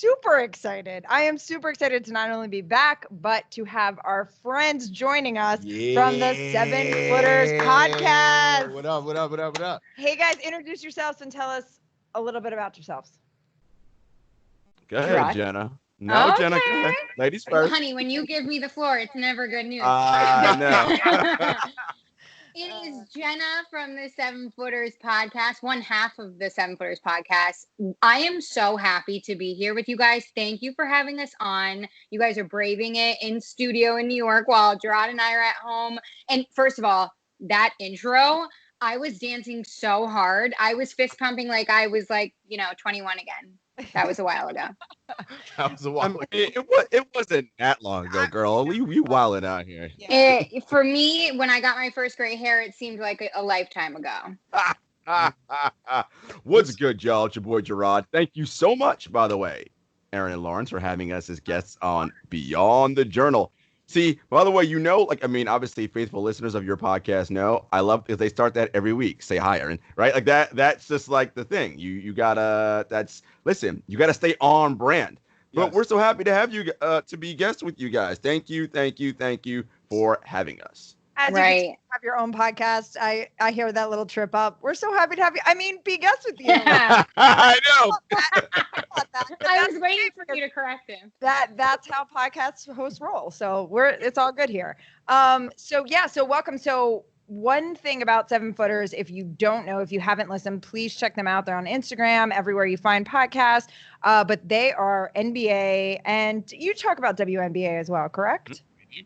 super excited. I am super excited to not only be back, but to have our friends joining us from the 7 Footers podcast. What up, what up, what up, what up? Hey guys, introduce yourselves and tell us a little bit about yourselves. Go ahead, Jenna. No, okay. Jenna, go ahead. Ladies first. Honey, when you give me the floor, it's never good news. I know. It is Jenna from the 7 Footers podcast, one half of the 7 Footers podcast. I am so happy to be here with you guys. Thank you for having us on. You guys are braving it in studio in New York while Jarod and I are at home. And first of all, that intro, I was dancing so hard. I was fist pumping like I was 21 again. That was a while ago. That was a while ago. It wasn't that long ago, girl. We wilding out here. For me, when I got my first gray hair, it seemed like a lifetime ago. What's good, y'all? It's your boy Jarod. Thank you so much, by the way, Erin and Lawrence, for having us as guests on Beyond the Journal. See, by the way, obviously faithful listeners of your podcast know I love because they start that every week. Say hi, Erin, right? Like that's just like the thing. You gotta you gotta stay on brand. But we're so happy to have you to be guests with you guys. Thank you for having us. As you have your own podcast, I hear that little trip up. We're so happy to have you. I mean, be guests with you. Yeah. I know. I was waiting for you to correct him. That's how podcast hosts roll. So it's all good here. So welcome. So one thing about 7 Footers, if you don't know, if you haven't listened, please check them out. They're on Instagram, everywhere you find podcasts. But they are NBA, and you talk about WNBA as well, correct?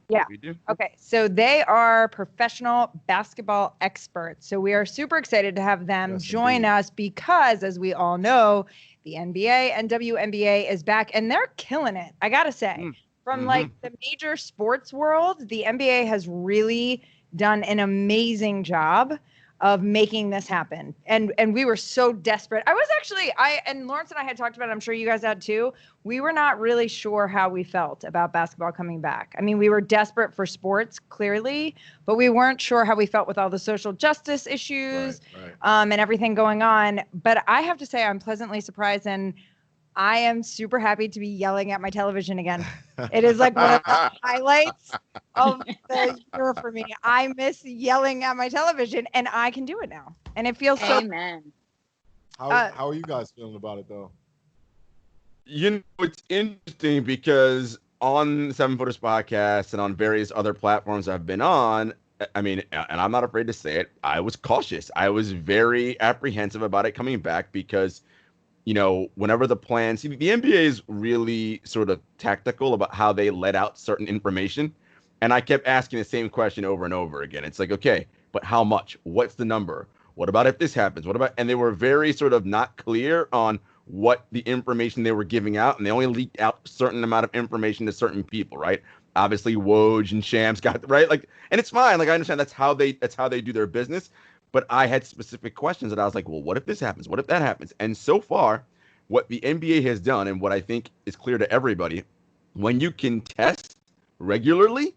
Yeah. We do. Okay. So they are professional basketball experts. So we are super excited to have them join us because, as we all know, the NBA and WNBA is back and they're killing it. I got to say, from like the major sports world, the NBA has really done an amazing job of making this happen. And we were so desperate. And Lawrence and I had talked about it, I'm sure you guys had too. We were not really sure how we felt about basketball coming back. I mean, we were desperate for sports, clearly, but we weren't sure how we felt with all the social justice issues and everything going on. But I have to say, I'm pleasantly surprised, and I am super happy to be yelling at my television again. It is like one of the highlights of the year for me. I miss yelling at my television, and I can do it now. And it feels so. Amen. How are you guys feeling about it, though? It's interesting because on 7 Footers podcast and on various other platforms I've been on, I mean, and I'm not afraid to say it, I was cautious. I was very apprehensive about it coming back because, whenever the plans, the NBA is really sort of tactical about how they let out certain information. And I kept asking the same question over and over again. It's like, okay, but how much? What's the number? What about if this happens? And they were very sort of not clear on what the information they were giving out. And they only leaked out a certain amount of information to certain people, right? Obviously, Woj and Shams got, right? Like, and it's fine. Like, I understand that's how they do their business. But I had specific questions that I was like, well, what if this happens? What if that happens? And so far, what the NBA has done, and what I think is clear to everybody, when you can test regularly,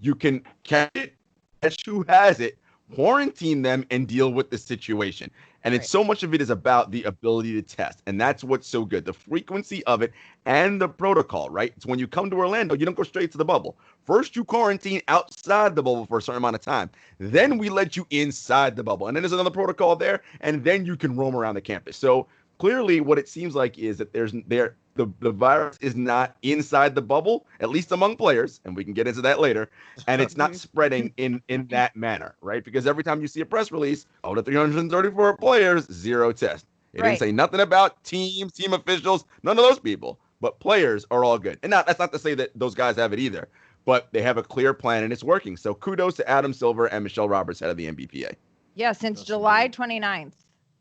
you can catch it, catch who has it, quarantine them, and deal with the situation. And it's so much of it is about the ability to test. And that's what's so good. The frequency of it and the protocol, right? It's when you come to Orlando, you don't go straight to the bubble. First, you quarantine outside the bubble for a certain amount of time. Then we let you inside the bubble. And then there's another protocol there. And then you can roam around the campus. So clearly what it seems like is that the virus is not inside the bubble, at least among players, and we can get into that later, and it's not spreading in that manner, right? Because every time you see a press release, the 334 players, 0 test. It didn't say nothing about team officials, none of those people, but players are all good. And that's not to say that those guys have it either, but they have a clear plan and it's working. So kudos to Adam Silver and Michelle Roberts, head of the NBPA. Yeah, since July 29th.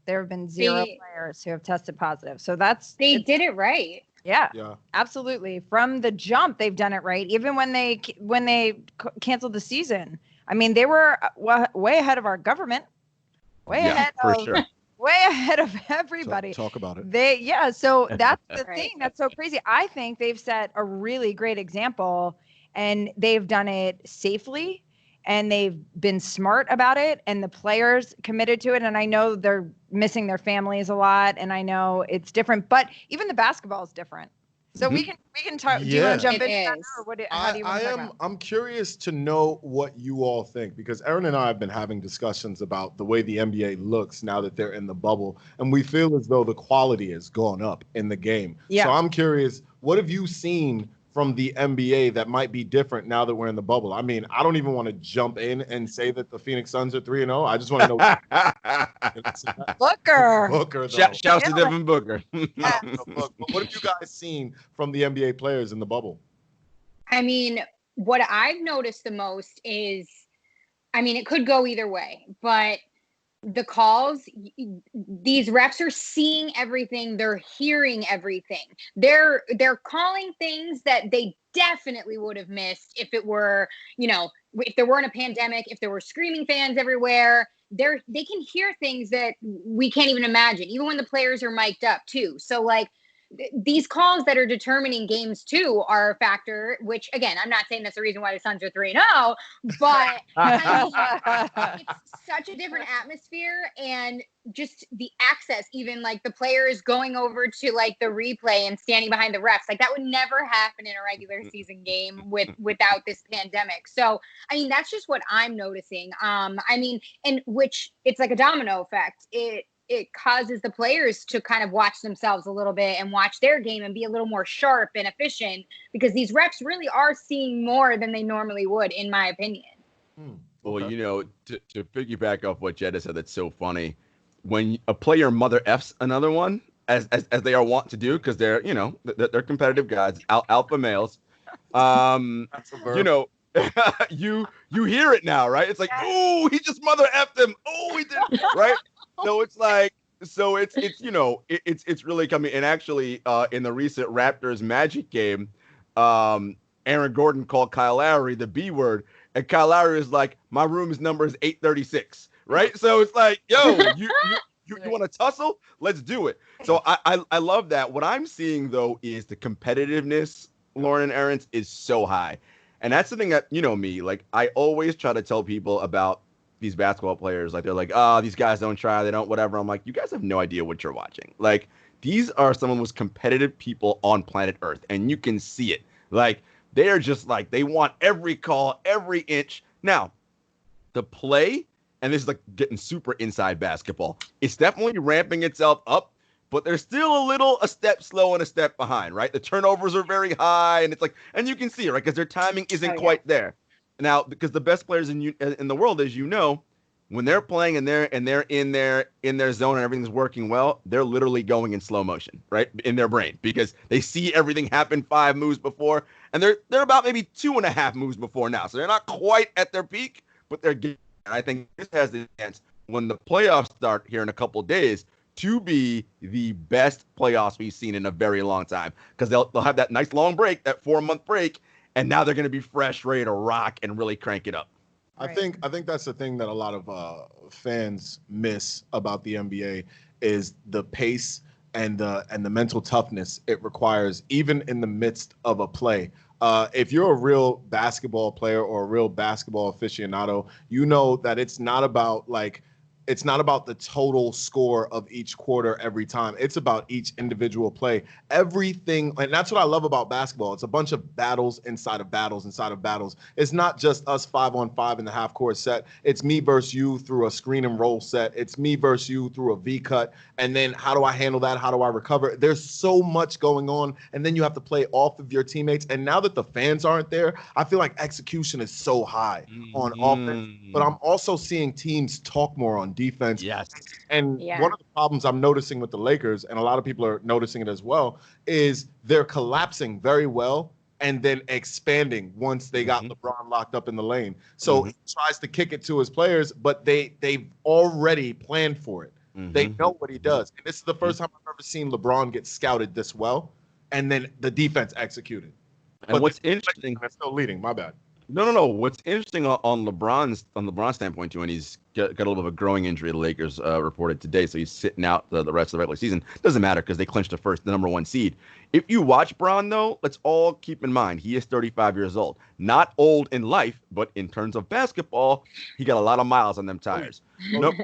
There have been 0 players who have tested positive. So they did it right. Yeah, absolutely. From the jump, they've done it right. Even when they canceled the season, I mean, they were way ahead of our government, way ahead of everybody. Talk about it. So that's the thing that's so crazy. I think they've set a really great example, and they've done it safely. And they've been smart about it, and the players committed to it. And I know they're missing their families a lot, and I know it's different, but even the basketball is different. So we can talk. Do you want to jump in? Or how do you want to talk about? I'm curious to know what you all think, because Erin and I have been having discussions about the way the NBA looks now that they're in the bubble, and we feel as though the quality has gone up in the game. Yeah. So I'm curious, what have you seen from the NBA that might be different now that we're in the bubble? I mean, I don't even want to jump in and say that the Phoenix Suns are 3-0. I just want to know. Booker. Shouts to Devin Booker. But what have you guys seen from the NBA players in the bubble? I mean, what I've noticed the most is, I mean, it could go either way, but the calls, these refs are seeing everything, they're hearing everything. They're calling things that they definitely would have missed if it were, if there weren't a pandemic, if there were screaming fans everywhere. They can hear things that we can't even imagine, even when the players are mic'd up too. So like these calls that are determining games too are a factor, which again, I'm not saying that's the reason why the Suns are 3-0, but I mean, it's such a different atmosphere, and just the access, even like the players going over to like the replay and standing behind the refs, like that would never happen in a regular season game without this pandemic. So, I mean, that's just what I'm noticing. I mean, and which it's like a domino effect. It causes the players to kind of watch themselves a little bit and watch their game and be a little more sharp and efficient, because these refs really are seeing more than they normally would, in my opinion. Well, to piggyback off what Jenna said, that's so funny. When a player mother F's another one, as they are wont to do, because they're they're competitive guys, alpha males. You hear it now, right? It's like, oh, he just mother F'd him. Oh, he did, right? So it's like, it's really coming. And actually, in the recent Raptors Magic game, Aaron Gordon called Kyle Lowry the B word, and Kyle Lowry is like, my room's number is 836, right? So it's like, yo, you want to tussle? Let's do it. So I love that. What I'm seeing though is the competitiveness, Lauren and Aaron's, is so high, and that's the thing that me, like I always try to tell people about these basketball players. Like they're like, oh, these guys don't try, they don't whatever. I'm like, you guys have no idea what you're watching. Like these are some of the most competitive people on planet Earth, and you can see it. Like they are just like, they want every call, every inch. Now, the play, and this is like getting super inside basketball, it's definitely ramping itself up, but they're still a step slow and a step behind, right? The turnovers are very high, and it's like, and you can see it, right? Because their timing isn't quite there. Now, because the best players in the world, as you know, when they're playing and they're in their zone and everything's working well, they're literally going in slow motion, right, in their brain, because they see everything happen 5 moves before, and they're about maybe 2.5 moves before now. So they're not quite at their peak, but they're getting. And I think this has the chance, when the playoffs start here in a couple of days, to be the best playoffs we've seen in a very long time, because they'll have that nice long break, that 4-month break. And now they're going to be fresh, ready to rock and really crank it up. Right. I think that's the thing that a lot of fans miss about the NBA is the pace and the mental toughness it requires, even in the midst of a play. If you're a real basketball player or a real basketball aficionado, you know that it's not about the total score of each quarter every time. It's about each individual play. Everything, and that's what I love about basketball. It's a bunch of battles inside of battles inside of battles. It's not just us 5-on-5 in the half-court set. It's me versus you through a screen and roll set. It's me versus you through a V-cut. And then how do I handle that? How do I recover? There's so much going on. And then you have to play off of your teammates. And now that the fans aren't there, I feel like execution is so high on offense. But I'm also seeing teams talk more on defense. Yes. And one of the problems I'm noticing with the Lakers, and a lot of people are noticing it as well, is they're collapsing very well and then expanding once they got LeBron locked up in the lane. So he tries to kick it to his players, but they've already planned for it. They know what he does. And this is the first time I've ever seen LeBron get scouted this well, and then the defense executed. And but what's interesting, they're still leading. My bad. No. What's interesting on LeBron's standpoint too, and he's got a little bit of a growing injury. The Lakers reported today, so he's sitting out the rest of the regular season. Doesn't matter because they clinched the number 1 seed. If you watch Bron, though, let's all keep in mind he is 35 years old. Not old in life, but in terms of basketball, he got a lot of miles on them tires.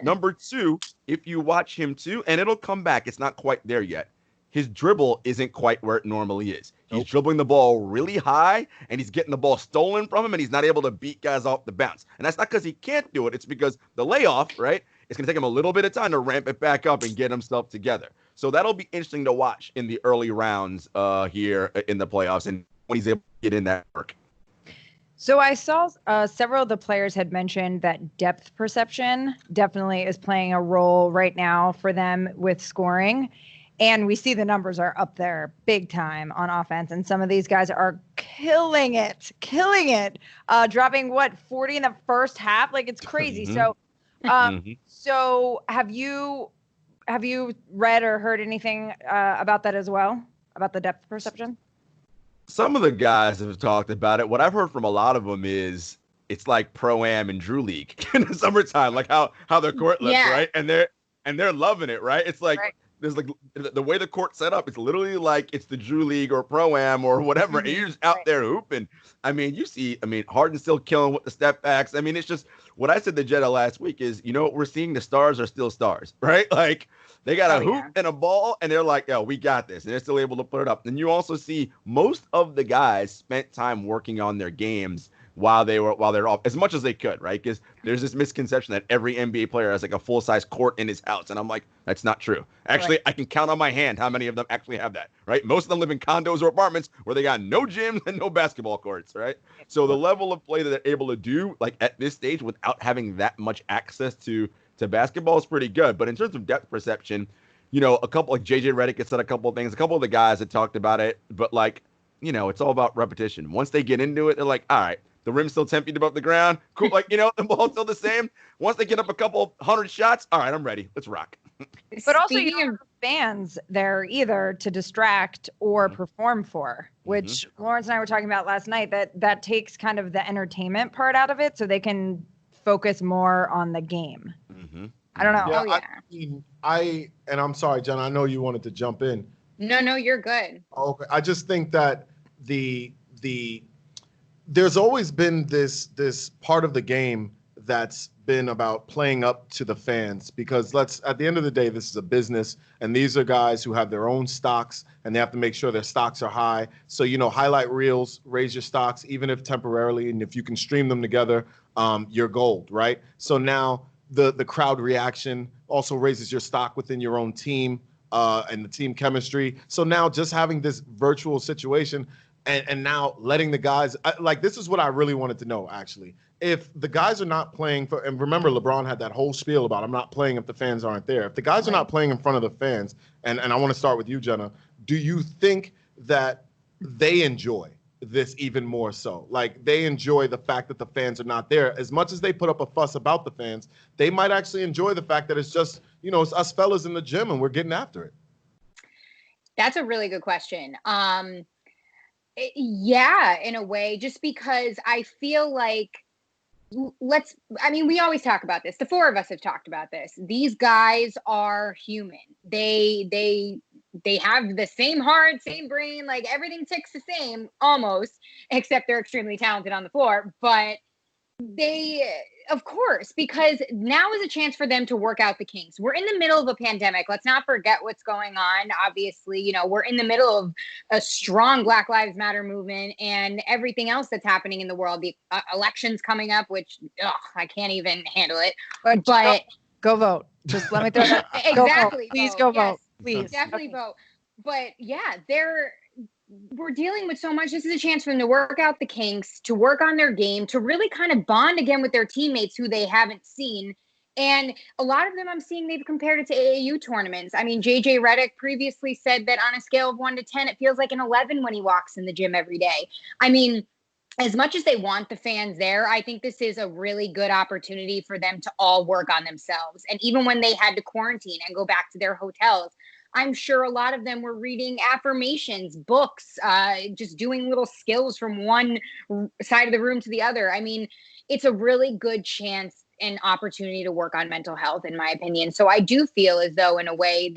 Number 2, if you watch him too, and it'll come back, it's not quite there yet. his dribble isn't quite where it normally is. He's Nope. dribbling the ball really high, and he's getting the ball stolen from him, and he's not able to beat guys off the bounce. And that's not because he can't do it. It's because the layoff, right? It's going to take him a little bit of time to ramp it back up and get himself together. So that'll be interesting to watch in the early rounds here in the playoffs and when he's able to get in that work. So I saw several of the players had mentioned that depth perception definitely is playing a role right now for them with scoring. And we see the numbers are up there big time on offense. And some of these guys are killing it, dropping 40 in the first half. Like, it's crazy. Mm-hmm. So have you read or heard anything about that as well, about the depth perception? Some of the guys have talked about it. What I've heard from a lot of them is it's like Pro-Am and Drew League in the summertime, like how their court looks, right? And they're loving it, right? It's like there's like the way the court's set up, it's literally like it's the Drew League or Pro-Am or whatever. And you're just out there hooping. I mean, Harden's still killing with the step backs. I mean, it's just what I said to Jenna last week is, what we're seeing, the stars are still stars, right? Like, they got a hoop and a ball, and they're like, yo, we got this. And they're still able to put it up. And you also see most of the guys spent time working on their games while they're off, as much as they could, right? Because there's this misconception that every NBA player has like a full-size court in his house. And I'm like, that's not true. Actually, I can count on my hand how many of them actually have that, right? Most of them live in condos or apartments where they got no gyms and no basketball courts, right? So the level of play that they're able to do, like at this stage, without having that much access to basketball is pretty good. But in terms of depth perception, a couple like JJ Redick has said a couple of things, a couple of the guys that talked about it, but like, it's all about repetition. Once they get into it, they're like, all right, the rim's still 10 feet above the ground. Cool. Like, the ball's still the same. Once they get up a couple hundred shots, all right, I'm ready. Let's rock. But also, you don't have fans there either to distract or perform for, which Lawrence and I were talking about last night, that takes kind of the entertainment part out of it so they can focus more on the game. I don't know. And I'm sorry, Jenna, I know you wanted to jump in. No, you're good. Okay. I just think that there's always been this part of the game that's been about playing up to the fans, because at the end of the day, this is a business, and these are guys who have their own stocks, and they have to make sure their stocks are high. So, highlight reels raise your stocks, even if temporarily, and if you can stream them together, you're gold, right? So now the crowd reaction also raises your stock within your own team and the team chemistry. So now just having this virtual situation and now letting the guys, this is what I really wanted to know, actually. If the guys are not playing and remember LeBron had that whole spiel about I'm not playing if the fans aren't there. If the guys are not playing in front of the fans, and I want to start with you, Jenna, do you think that they enjoy this even more so? Like, they enjoy the fact that the fans are not there as much as they put up a fuss about the fans. They might actually enjoy the fact that it's just, it's us fellas in the gym and we're getting after it. That's a really good question. Yeah, in a way, just because I feel like we always talk about this. The four of us have talked about this. These guys are human. They have the same heart, same brain, like everything ticks the same almost, except they're extremely talented on the floor. But they, of course, because now is a chance for them to work out the kinks. We're in the middle of a pandemic. Let's not forget what's going on. Obviously, we're in the middle of a strong Black Lives Matter movement and everything else that's happening in the world. The elections coming up, which I can't even handle it. But go vote. Just let me throw that. Exactly. Please go vote. Please. Definitely vote. But yeah, we're dealing with so much. This is a chance for them to work out the kinks, to work on their game, to really kind of bond again with their teammates who they haven't seen. And a lot of them I'm seeing, they've compared it to AAU tournaments. I mean, JJ Redick previously said that on a scale of 1 to 10, it feels like an 11 when he walks in the gym every day. I mean, as much as they want the fans there, I think this is a really good opportunity for them to all work on themselves. And even when they had to quarantine and go back to their hotels, I'm sure a lot of them were reading affirmations, books, just doing little skills from one side of the room to the other. I mean, it's a really good chance and opportunity to work on mental health, in my opinion. So I do feel as though, in a way,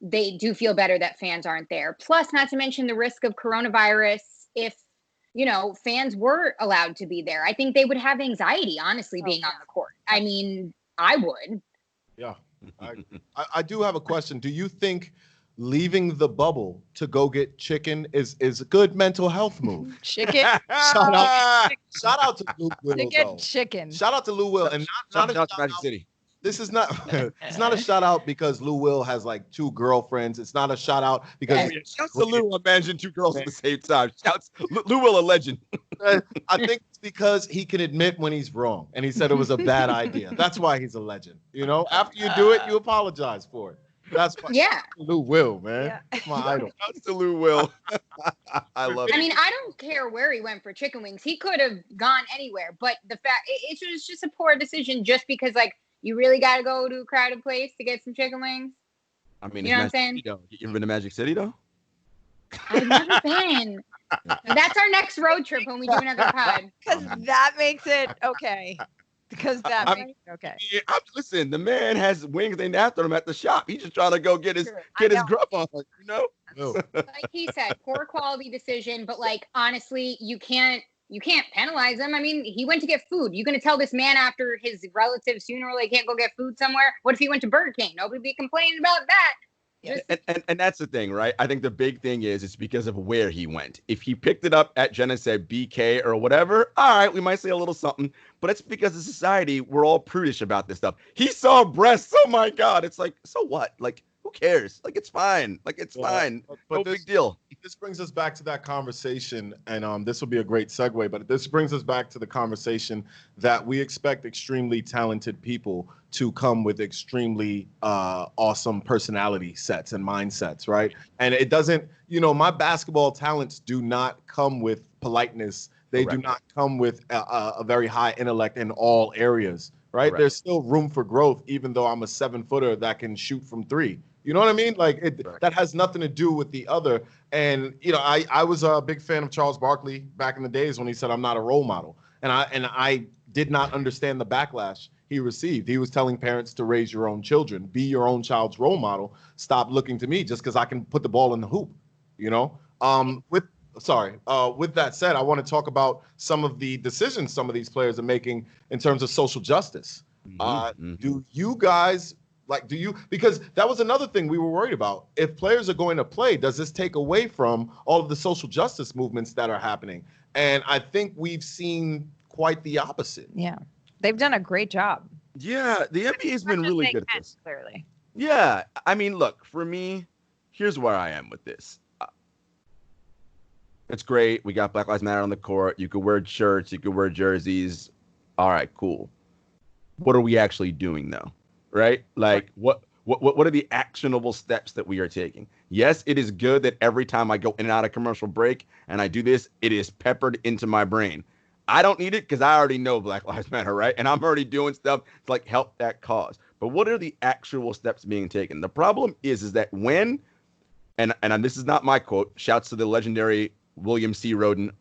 they do feel better that fans aren't there. Plus, not to mention the risk of coronavirus. If, fans were allowed to be there, I think they would have anxiety, honestly, being on the court. I mean, I would. Yeah. I do have a question. Do you think leaving the bubble to go get chicken is a good mental health move. Chicken. Shout out to Lou Will, To get though. chicken. Shout out to Lou Will, and not a shout Magic out. City. This is not it's not a shout out because Lou Will has like 2 girlfriends. It's not a shout out because Shouts to Lou. I'm managing 2 girls at the same time. Shouts Lou Will, a legend. I think it's because he can admit when he's wrong, and he said it was a bad idea. That's why he's a legend. You know, after you do it, you apologize for it. That's why. Yeah. Lou Will, man. Yeah. That's my idol. Shouts to Lou Will. I love it. I mean, I don't care where he went for chicken wings. He could have gone anywhere, but the fact it was just a poor decision just because, like, you really got to go to a crowded place to get some chicken wings. I mean, You know what I'm saying? You ever been to Magic City, though? I've never been. That's our next road trip when we do another pod. Because that makes it okay. Because that makes it okay. Yeah, listen, the man has wings named after him at the shop. He's just trying to go get his grub on, you know? No. Like he said, poor quality decision, but like honestly, you can't penalize him. I mean, he went to get food. You gonna tell this man after his relatives funeral they can't go get food somewhere? What if he went to Burger King? Nobody be complaining about that. And that's the thing, right? I think the big thing is it's because of where he went. If he picked it up at Jenna said BK or whatever, all right, we might say a little something, but it's because of society, we're all prudish about this stuff. He saw breasts. Oh my God. It's like, so what? Like, who cares? Like, it's fine. Like, it's fine. But no big deal. This brings us back to that conversation, and this will be a great segue, but this brings us back to the conversation that we expect extremely talented people to come with extremely awesome personality sets and mindsets, right? And it doesn't, my basketball talents do not come with politeness. They do not come with a very high intellect in all areas, right? Correct. There's still room for growth, even though I'm a 7-footer that can shoot from 3. You know what I mean? Like that has nothing to do with the other. And I was a big fan of Charles Barkley back in the days when he said I'm not a role model. And I did not understand the backlash he received. He was telling parents to raise your own children, be your own child's role model. Stop looking to me just because I can put the ball in the hoop. With that said, I want to talk about some of the decisions some of these players are making in terms of social justice. Do you guys because that was another thing we were worried about. If players are going to play, does this take away from all of the social justice movements that are happening? And I think we've seen quite the opposite. Yeah. They've done a great job. Yeah, the NBA has been really good at this. Clearly. Yeah, I mean, look, for me, here's where I am with this. It's great. We got Black Lives Matter on the court. You could wear shirts. You could wear jerseys. All right, cool. What are we actually doing, though? Right? Like, what are the actionable steps that we are taking? Yes, it is good that every time I go in and out of commercial break and I do this, it is peppered into my brain. I don't need it because I already know Black Lives Matter, right? And I'm already doing stuff to like help that cause. But what are the actual steps being taken? The problem is that when, and this is not my quote, shouts to the legendary William C. Roden,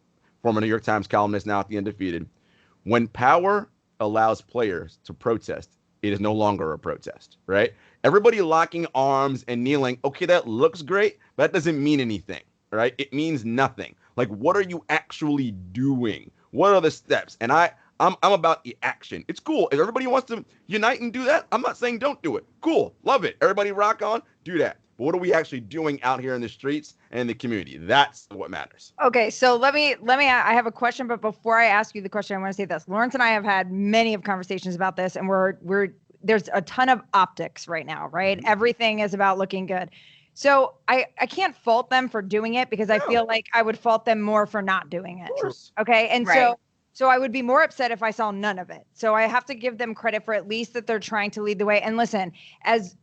former New York Times columnist, now at the Undefeated, when power allows players to protest, it is no longer a protest, right? Everybody locking arms and kneeling, okay, that looks great, but that doesn't mean anything, right? It means nothing. Like, what are you actually doing? What are the steps? And I'm about the action. It's cool. If everybody wants to unite and do that, I'm not saying don't do it. Cool. Love it. Everybody rock on. Do that. But what are we actually doing out here in the streets and in the community? That's what matters. Okay, so let me. I have a question, but before I ask you the question, I want to say this. Lawrence and I have had many of conversations about this, and there's a ton of optics right now, right? Mm-hmm. Everything is about looking good. So I can't fault them for doing it because I feel like I would fault them more for not doing it. Of course. Okay, and so I would be more upset if I saw none of it. So I have to give them credit for at least that they're trying to lead the way. And listen, as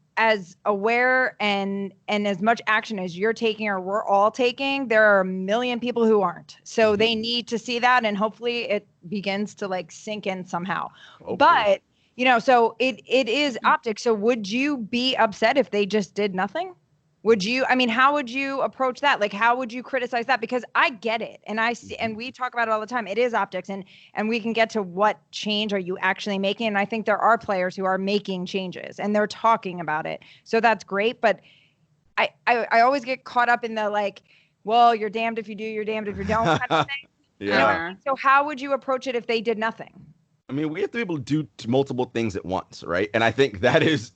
aware and as much action as you're taking or we're all taking, there are a million people who aren't. So they need to see that, and hopefully it begins to like sink in somehow. Hopefully. But so it is optics. So would you be upset if they just did nothing? How would you approach that? Like, how would you criticize that? Because I get it. And I see, and we talk about it all the time. It is optics, and we can get to what change are you actually making. And I think there are players who are making changes and they're talking about it. So that's great. But I always get caught up in the like, well, you're damned if you do, you're damned if you don't kind of thing. Yeah. So how would you approach it if they did nothing? I mean, we have to be able to do multiple things at once, right? And I think that is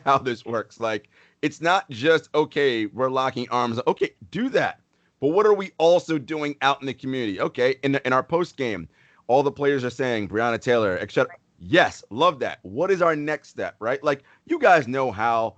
how this works. Like, It's not just, okay, we're locking arms. Okay, do that. But what are we also doing out in the community? Okay, in our post game, all the players are saying Breonna Taylor, etc. Yes, love that. What is our next step, right? Like, you guys know how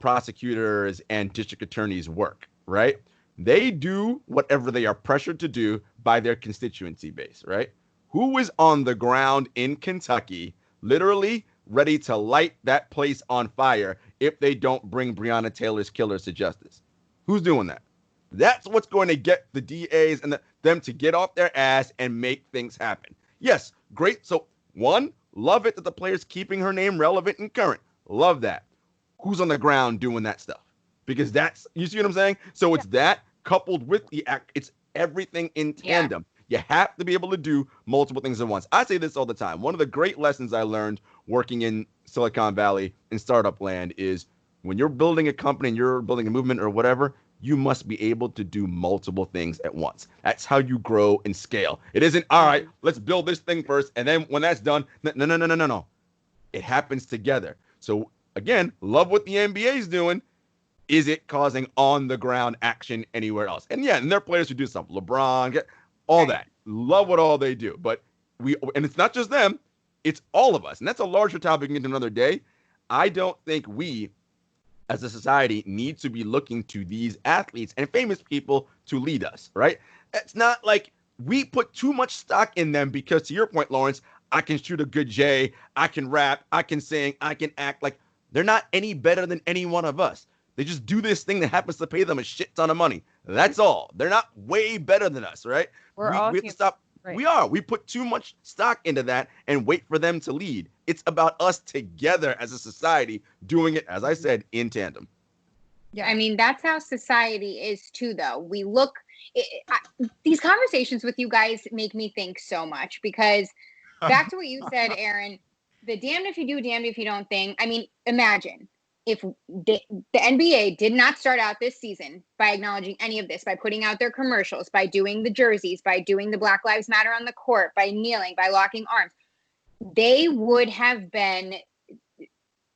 prosecutors and district attorneys work, right? They do whatever they are pressured to do by their constituency base, right? Who is on the ground in Kentucky, literally ready to light that place on fire if they don't bring Breonna Taylor's killers to justice? Who's doing that? That's what's going to get the DAs and them to get off their ass and make things happen. Yes, great. So, one, love it that the player's keeping her name relevant and current. Love that. Who's on the ground doing that stuff? Because that's, you see what I'm saying? So it's that coupled with the act. It's everything in tandem. You have to be able to do multiple things at once. I say this all the time. One of the great lessons I learned working in Silicon Valley in startup land is when you're building a company and you're building a movement or whatever, you must be able to do multiple things at once. That's how you grow and scale. It isn't, all right, let's build this thing first, and then when that's done, no. It happens together. So again, love what the NBA is doing. Is it causing on-the-ground action anywhere else? And yeah, and there are players who do something. LeBron, all that. Love what all they do. But and it's not just them, it's all of us. And that's a larger topic into another day. I don't think we, as a society, need to be looking to these athletes and famous people to lead us, right? It's not like we put too much stock in them because, to your point, Lawrence, I can shoot a good J, I can rap, I can sing, I can act. Like, they're not any better than any one of us. They just do this thing that happens to pay them a shit ton of money. That's all. They're not way better than us, right? We have to stop. Right. We are. We put too much stock into that and wait for them to lead. It's about us together as a society doing it, as I said, in tandem. Yeah, I mean, that's how society is too, though. We look, these conversations with you guys make me think so much because back to what you said, Erin, the damned if you do, damned if you don't thing. I mean, imagine if the NBA did not start out this season by acknowledging any of this, by putting out their commercials, by doing the jerseys, by doing the Black Lives Matter on the court, by kneeling, by locking arms, they would have been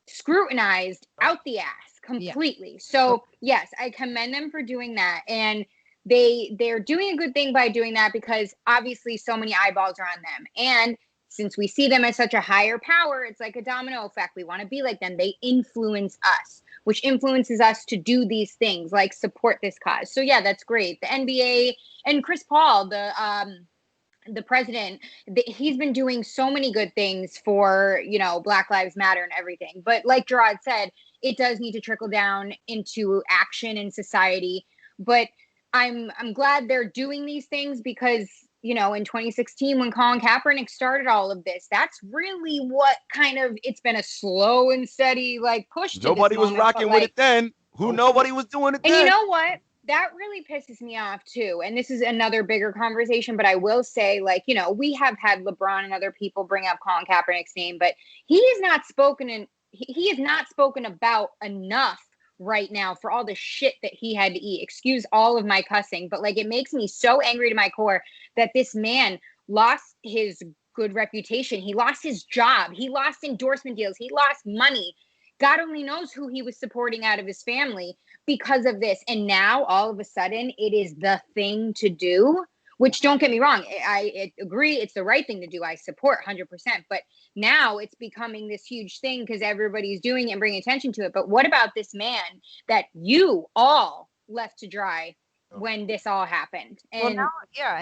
scrutinized out the ass completely. Yeah. So yes, I commend them for doing that. And they're doing a good thing by doing that because obviously so many eyeballs are on them. And since we see them as such a higher power, it's like a domino effect. We want to be like them. They influence us, which influences us to do these things, like support this cause. So yeah, that's great. The NBA and Chris Paul, the president, he's been doing so many good things for, Black Lives Matter and everything. But like Jarod said, it does need to trickle down into action in society. But I'm glad they're doing these things because in 2016, when Colin Kaepernick started all of this, that's really what it's been a slow and steady push. Nobody was rocking with it then. Nobody was doing it then. And you know what? That really pisses me off too. And this is another bigger conversation, but I will say, we have had LeBron and other people bring up Colin Kaepernick's name, but he is not spoken about enough right now for all the shit that he had to eat. Excuse all of my cussing, but it makes me so angry to my core that this man lost his good reputation. He lost his job. He lost endorsement deals. He lost money. God only knows who he was supporting out of his family because of this. And now all of a sudden it is the thing to do, which, don't get me wrong, I agree it's the right thing to do. I support 100%. But now it's becoming this huge thing because everybody's doing it and bringing attention to it. But what about this man that you all left to dry when this all happened? And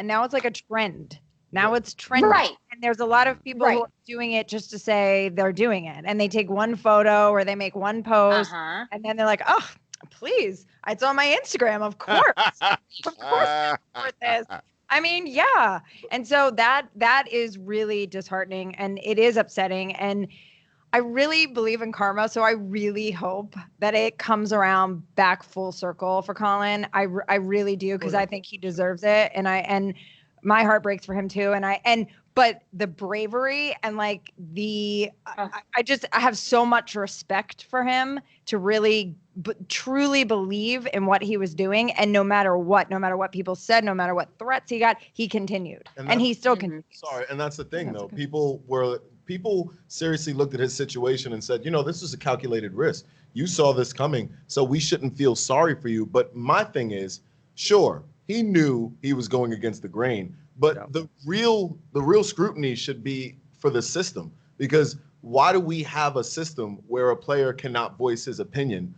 now it's like a trend. Now it's trendy. Right. And there's a lot of people who are doing it just to say they're doing it. And they take one photo or they make one post and then they're like, oh, please, it's on my Instagram. Of course. Of course I support this. I mean, yeah. And so that is really disheartening and it is upsetting. And I really believe in karma. So I really hope that it comes around back full circle for Colin. I really do, because I think he deserves it. And my heart breaks for him too. But the bravery and I have so much respect for him to really truly believe in what he was doing. And no matter what people said, no matter what threats he got, he continued and he still continues. Sorry. And that's the thing though. People were people seriously looked at his situation and said, this is a calculated risk. You saw this coming, so we shouldn't feel sorry for you. But my thing is, sure, he knew he was going against the grain, but the real scrutiny should be for the system, because why do we have a system where a player cannot voice his opinion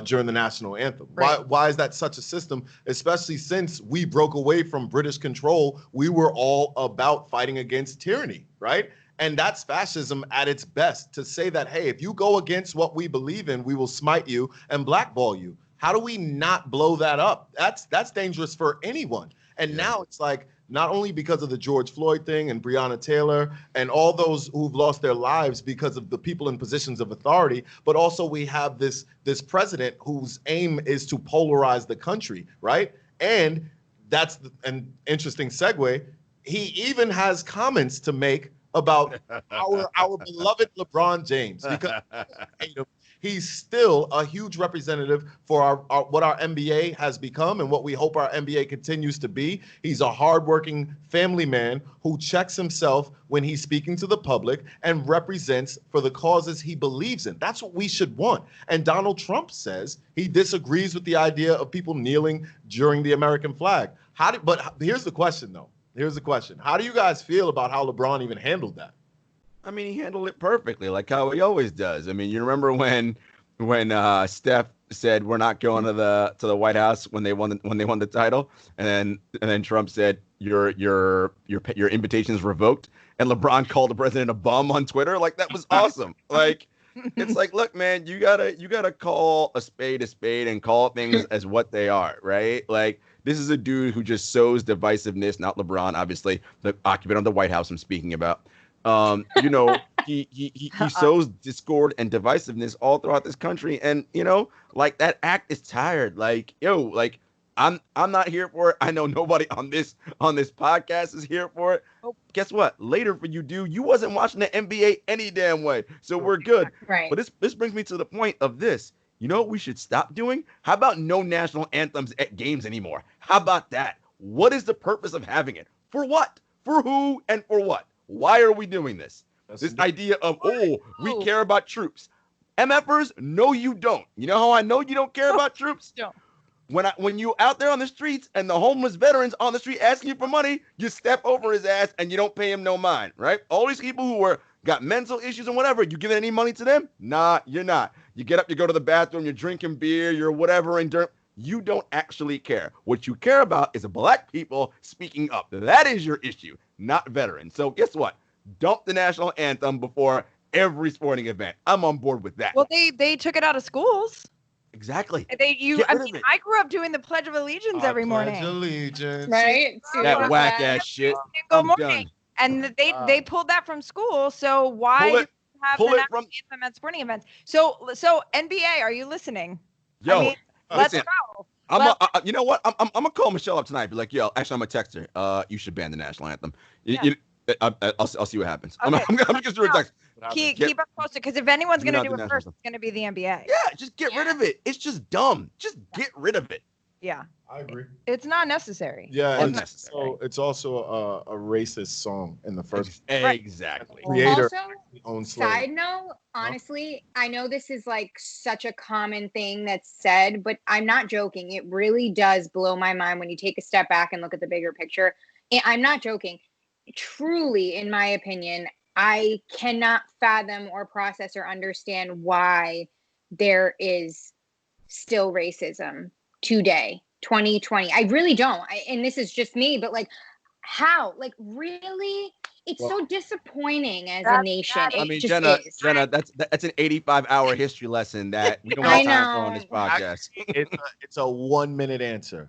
during the national anthem? Right. Why is that such a system? Especially since we broke away from British control, we were all about fighting against tyranny, right? And that's fascism at its best, to say that, hey, if you go against what we believe in, we will smite you and blackball you. How do we not blow that up? That's dangerous for anyone. And now it's like, not only because of the George Floyd thing and Breonna Taylor and all those who've lost their lives because of the people in positions of authority, but also we have this president whose aim is to polarize the country, right? And that's an interesting segue. He even has comments to make about our beloved LeBron James, because he's still a huge representative for our what our NBA has become and what we hope our NBA continues to be. He's a hardworking family man who checks himself when he's speaking to the public and represents for the causes he believes in. That's what we should want. And Donald Trump says he disagrees with the idea of people kneeling during the American flag. But here's the question, though. Here's the question. How do you guys feel about how LeBron even handled that? I mean, he handled it perfectly, like how he always does. I mean, you remember when Steph said we're not going to the White House when they won the title, and then Trump said your invitation is revoked, and LeBron called the president a bum on Twitter. Like, that was awesome. Like, it's like, look, man, you gotta call a spade and call things as what they are, right? Like, this is a dude who just sows divisiveness. Not LeBron, obviously, the occupant of the White House I'm speaking about. He sows discord and divisiveness all throughout this country, and like, that act is tired. Like, like, I'm not here for it. I know nobody on this podcast is here for it. Oh, guess what? Later for you wasn't watching the NBA any damn way, so we're good. Right. But this brings me to the point of this. You know what we should stop doing? How about no national anthems at games anymore? How about that? What is the purpose of having it? For what? For who and for what? Why are we doing this? This idea of, we care about troops. MFers, no, you don't. You know how I know you don't care about troops? No. When you out there on the streets and the homeless veterans on the street asking you for money, you step over his ass and you don't pay him no mind, right? All these people who got mental issues and whatever, you giving any money to them? Nah, you're not. You get up, you go to the bathroom, you're drinking beer, you're whatever, and you don't actually care. What you care about is black people speaking up. That is your issue, not veterans. So guess what? Dump the national anthem before every sporting event. I'm on board with that. Well, they took it out of schools. Exactly. I grew up doing the Pledge of Allegiance every morning. Pledge allegiance. Right? That whack ass shit. Good morning. And they pulled that from school. So why do we have the national anthem at sporting events? So NBA, are you listening? Yo, I mean, let's go. You know what? I'm gonna call Michelle up tonight. Be like, yo, actually, I'm gonna text her. You should ban the national anthem. Yeah. I'll see what happens. Okay. I'm just doing a text. Keep us posted, because if anyone's going to do it first, it's going to be the NBA. Yeah, just get rid of it. It's just dumb. Just get rid of it. Yeah. I agree. It's not necessary. Yeah, unnecessary. So it's also a racist song in the first. Exactly. Creator also, side note, honestly, I know this is like such a common thing that's said, but I'm not joking. It really does blow my mind when you take a step back and look at the bigger picture. And I'm not joking. Truly, in my opinion, I cannot fathom or process or understand why there is still racism today, 2020. I really don't. And this is just me, but like, how? Like, really? It's so disappointing as a nation. I mean, Jenna, that's an 85-hour history lesson that we don't have time for on this podcast. It's a 1-minute answer.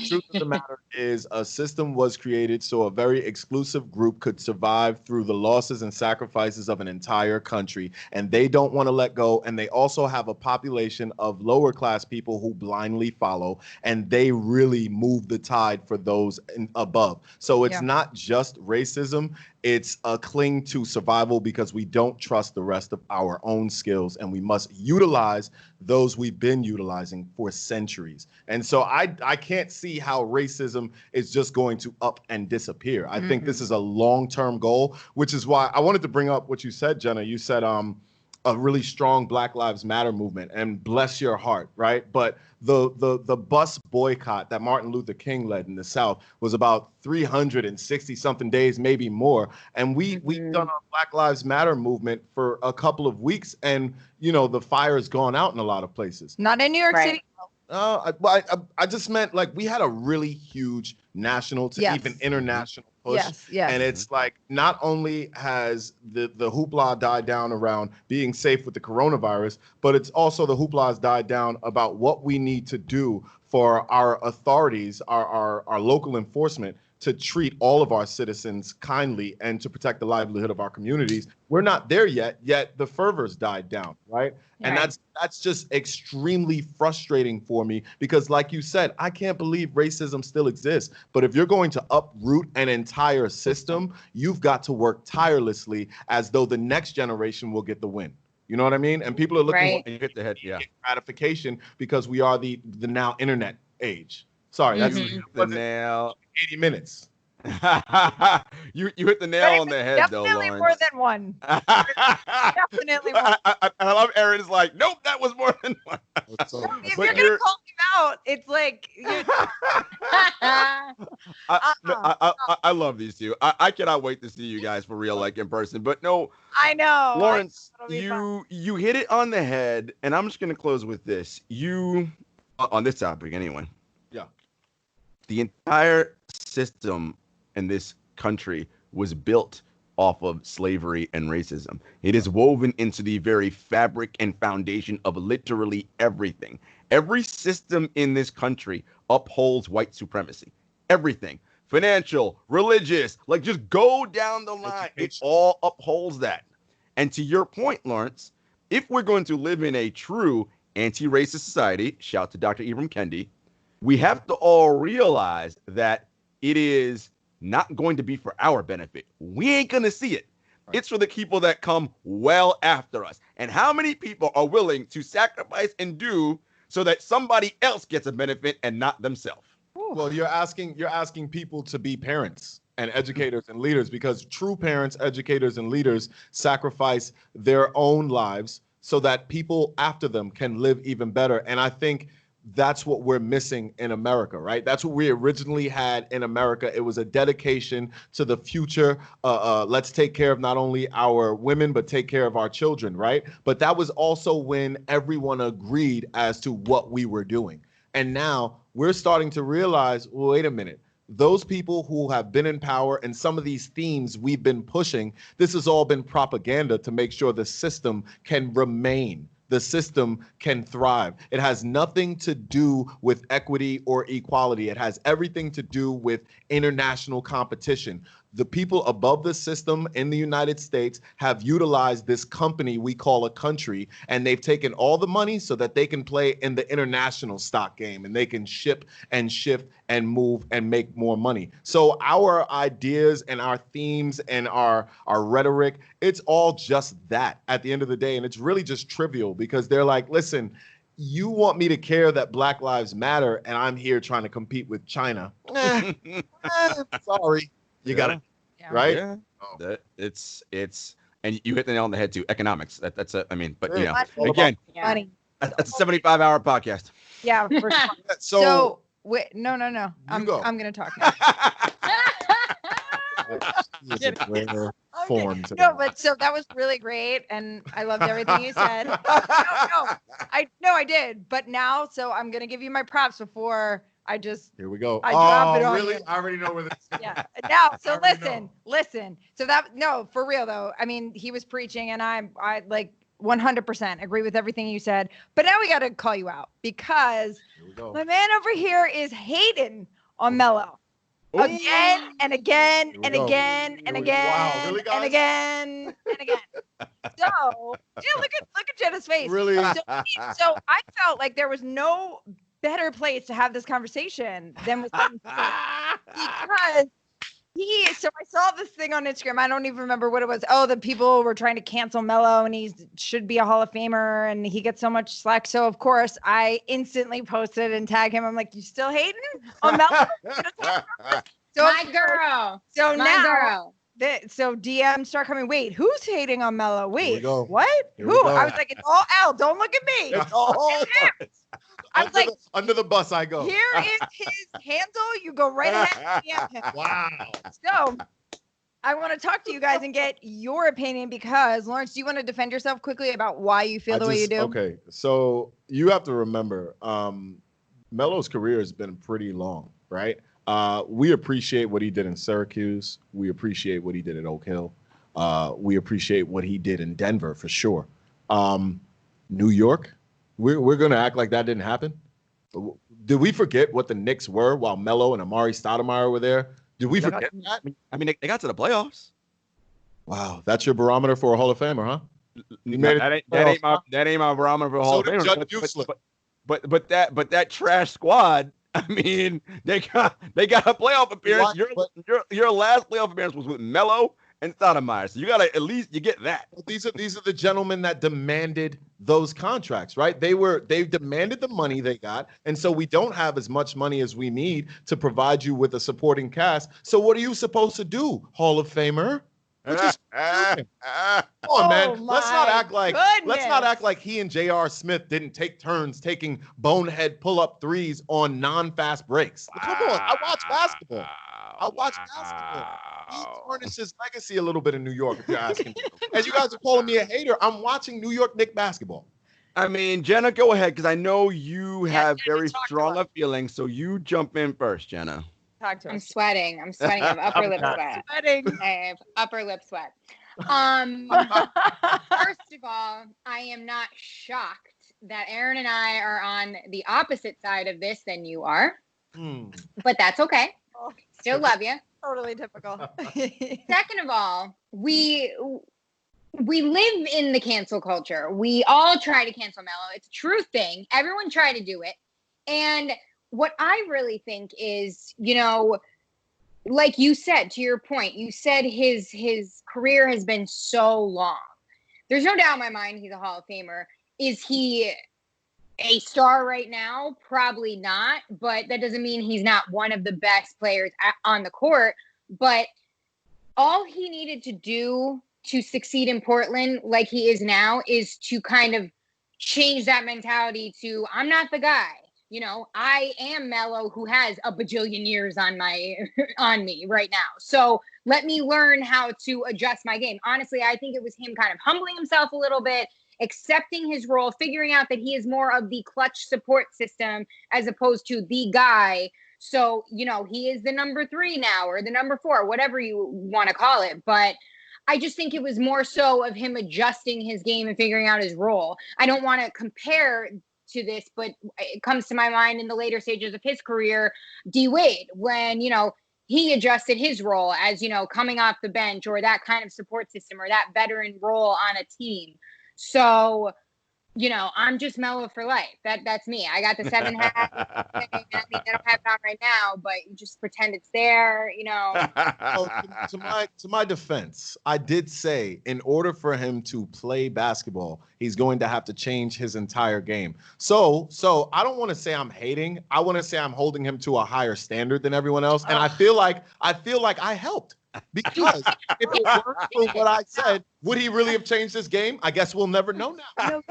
Truth of the matter is, a system was created so a very exclusive group could survive through the losses and sacrifices of an entire country, and they don't want to let go. And they also have a population of lower class people who blindly follow, and they really move the tide for those above. So it's not just racism, It's a cling to survival because we don't trust the rest of our own skills, and we must utilize those we've been utilizing for centuries. And so I can't see how racism is just going to up and disappear. I think this is a long-term goal, which is why I wanted to bring up what you said, Jenna. You said a really strong Black Lives Matter movement, and bless your heart, right? But the bus boycott that Martin Luther King led in the South was about 360 something days, maybe more. And we've done a Black Lives Matter movement for a couple of weeks, and the fire has gone out in a lot of places. Not in New York City. I just meant like we had a really huge national to even international push. Yes. And it's like not only has the hoopla died down around being safe with the coronavirus, but it's also the hoopla has died down about what we need to do for our authorities, our local enforcement, to treat all of our citizens kindly and to protect the livelihood of our communities. We're not there yet the fervor's died down, right? And that's just extremely frustrating for me because, like you said, I can't believe racism still exists. But if you're going to uproot an entire system, you've got to work tirelessly as though the next generation will get the win. You know what I mean? And people are looking for hit the head, gratification because we are the now internet age. Sorry, that's the nail. 80 minutes. you hit the nail on the head, though, Lawrence. Definitely more than one. Definitely more. I love Erin's like, nope, that was more than one. If you're gonna call him out, it's like. I love these two. I cannot wait to see you guys for real, like in person. But no, I know, Lawrence, you hit it on the head, and I'm just gonna close with this. You on this topic anyway. Yeah. The entire system in this country was built off of slavery and racism. It is woven into the very fabric and foundation of literally everything. Every system in this country upholds white supremacy. Everything. Financial, religious, like just go down the line. It all upholds that. And to your point, Lawrence, if we're going to live in a true anti-racist society, shout to Dr. Ibram Kendi, we have to all realize that it is not going to be for our benefit. We ain't going to see it. Right. It's for the people that come well after us. And how many people are willing to sacrifice and do so that somebody else gets a benefit and not themselves? Well, you're asking people to be parents and educators and leaders, because true parents, educators, and leaders sacrifice their own lives so that people after them can live even better. And I think that's what we're missing in America, right? That's what we originally had in America. It was a dedication to the future. Let's take care of not only our women, but take care of our children, right? But that was also when everyone agreed as to what we were doing. And now we're starting to realize, well, wait a minute, those people who have been in power and some of these themes we've been pushing, this has all been propaganda to make sure the system can remain. The system can thrive. It has nothing to do with equity or equality. It has everything to do with international competition. The people above the system in the United States have utilized this company we call a country, and they've taken all the money so that they can play in the international stock game, and they can ship and shift and move and make more money. So our ideas and our themes and our rhetoric, it's all just that at the end of the day. And it's really just trivial because they're like, listen, you want me to care that Black Lives Matter, and I'm here trying to compete with China. Sorry. You got it, right? Yeah. Oh. It's and you hit the nail on the head too. Economics. That's a. I mean, but you know, again, that's a 75-hour podcast. Yeah, for sure. So wait, no. I'm gonna talk now. No, but so that was really great, and I loved everything you said. I did, but now, so I'm gonna give you my props before. Here we go. I drop it on really? you. I already know where this is. Yeah. Now, so listen. So for real though. I mean, he was preaching, and I like 100% agree with everything you said. But now we got to call you out because my man over here is hating on Mello again and again and again and again and again and again. So yeah, look at Jenna's face. Really? So I felt like there was no better place to have this conversation than with him because So I saw this thing on Instagram. I don't even remember what it was. Oh, the people were trying to cancel Melo, and he should be a Hall of Famer, and he gets so much slack. So of course, I instantly posted and tagged him. I'm like, "You still hating on Melo?" So my girl. So my now, girl. so DMs start coming. Wait, who's hating on Melo? Wait, what? Here we Who? go. I was like, it's all L. Don't look at me. It's all I was like, under the bus I go. Here is his handle. You go right ahead and DM him. Wow. So I want to talk to you guys and get your opinion because, Lawrence, do you want to defend yourself quickly about why you feel the way you do? Okay, so you have to remember, Melo's career has been pretty long, right? We appreciate what he did in Syracuse. We appreciate what he did at Oak Hill. We appreciate what he did in Denver for sure. New York, we're going to act like that didn't happen. Did we forget what the Knicks were while Melo and Amari Stoudemire were there? Did we forget that? I mean, they got to the playoffs. Wow, that's your barometer for a Hall of Famer, huh? That ain't my barometer for a Hall of Famer. But that trash squad. I mean, they got a playoff appearance. Your last playoff appearance was with Melo and Stoudemire, so you gotta at least you get that. These are the gentlemen that demanded those contracts, right? They demanded the money they got, and so we don't have as much money as we need to provide you with a supporting cast. So what are you supposed to do, Hall of Famer? Come on, man. Let's not act like he and J.R. Smith didn't take turns taking bonehead pull-up threes on non-fast breaks. Come on, I watch basketball. He tarnished his legacy a little bit in New York, if you're asking me. And you guys are calling me a hater. I'm watching New York Knicks basketball. I mean, Jenna, go ahead, because I know you have very strong feelings, so you jump in first, Jenna. I'm sweating. I have upper lip sweat. I have upper lip sweat. First of all, I am not shocked that Erin and I are on the opposite side of this than you are. But that's okay. Still love you. Totally typical. Second of all, we live in the cancel culture. We all try to cancel Melo. It's a true thing. Everyone tried to do it. And what I really think is, like you said, to your point, you said his career has been so long. There's no doubt in my mind he's a Hall of Famer. Is he a star right now? Probably not, but that doesn't mean he's not one of the best players on the court. But all he needed to do to succeed in Portland like he is now is to kind of change that mentality to, I'm not the guy. I am Melo, who has a bajillion years on me right now. So let me learn how to adjust my game. Honestly, I think it was him kind of humbling himself a little bit, accepting his role, figuring out that he is more of the clutch support system as opposed to the guy. So, he is the number 3 now or the number 4, whatever you want to call it. But I just think it was more so of him adjusting his game and figuring out his role. I don't want to compare to this, but it comes to my mind in the later stages of his career, D-Wade, when, he adjusted his role as, coming off the bench or that kind of support system or that veteran role on a team. So, I'm just Melo for life. That's me. I got the 7 hat. I don't have it on right now, but you just pretend it's there, To my defense, I did say in order for him to play basketball, he's going to have to change his entire game. So I don't want to say I'm hating. I want to say I'm holding him to a higher standard than everyone else. And I feel like I helped. Because if it weren't for what I said, would he really have changed his game? I guess we'll never know now. No,